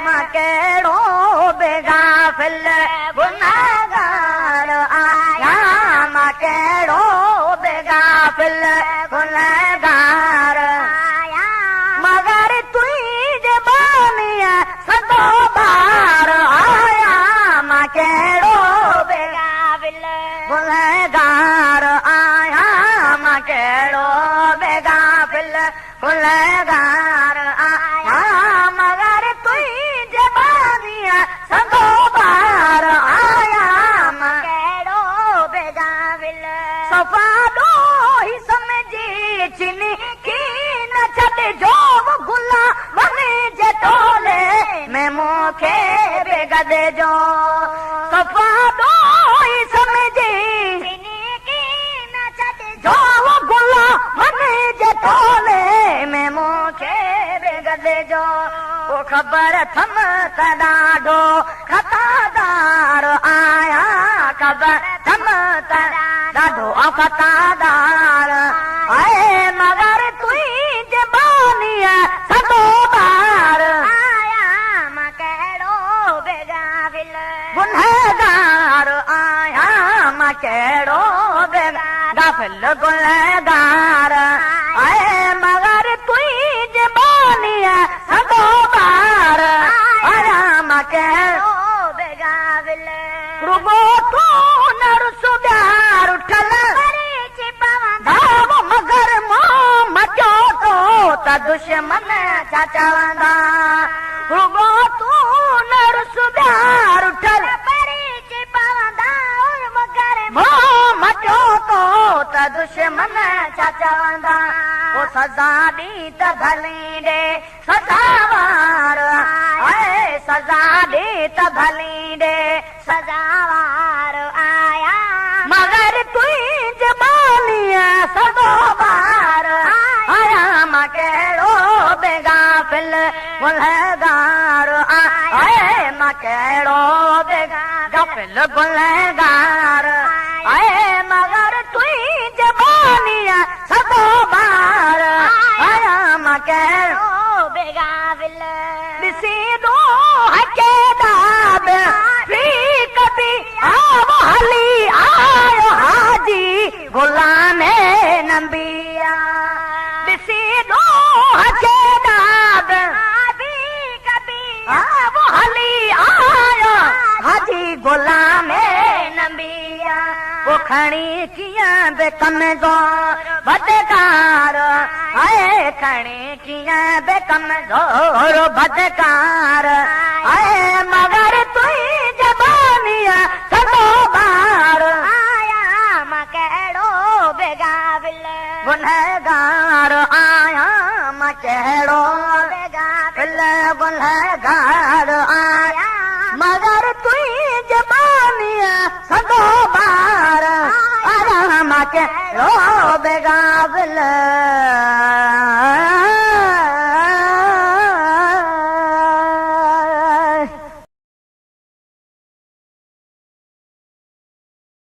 मां कहिड़ो बेगाफिल गुनहगार आया मां कहिड़ो बेगाफिल गुनहगार आया मगर तुंहिंजे बानीअ सदो बार आया मां कहिड़ो बेगाफिल गुनहगार आया मां कहिड़ो बेगाफिल गुनहगार आया मगर तुंहिंजे बानीअ सदो बार आया मां कहिड़ो बेगाफिल सफ़ाॾो ई समझी चिनी की न छॾिजो गुला वञे जे टोले में मूंखे बेगॾिजो सफ़ाॾो ई समझी चिनी की न छॾिजो गुला वञे जे टोले में मूंखे बेगॾिजो ओ ख़बर थम त ॾाढो ख़तादार आया ख़बर थम त ॾाढो ख़तादार आहे मगर तुंहिंजे बानीअ सदो बार आया मां कहिड़ो बेगाफिल गुनहगार आया मां कहिड़ो बेगाफिल गुनहगार आहे मगर तुंहिंजे बानीअ सदो बार आया मां कहिड़ो बेगाफिल रुगो तूं न रुसु प्यार उठल मगर मूं मचो तो त दुश्मन छा चवंदा रुगो तूं न रुसु प्यार उठल मगर मूं मचो तो त दुश्मन छा चवंदा ओ सज़ा ॾी त भली ॾे सज़ावार आहे सज़ा ॾे त भली ॾे सज़ावार आया मगर तुंहिंजे बानीअ सदो बार आया मां कहिड़ो बेगाफिल गुनहगार आहे मां कहिड़ो बेगाफिल गुनहगार आहे मगर तुंहिंजे बानीअ सदो बार आया मां कहिड़ो बेगाफिल ॾिसी दो हके दाब कभी आओ हली आयो हाजी गुलामे नबिया ॾिसी दो हके दाब कभी आओ हली आयो हाजी गुलामे नबिया वो खणी कीअं बि कम जो भदकार आहे खणी कीअं बि कम जो भदकार आहे मगर तुंहिंजे बानीअ सदो बार आया मां कहिड़ो बेगाफिल गुनहगार आया मां कहिड़ो बेगाफिल गुनहगार आया मगर तुंहिंजे बानीअ सदो बार आया मां कहिड़ो बेगाफिल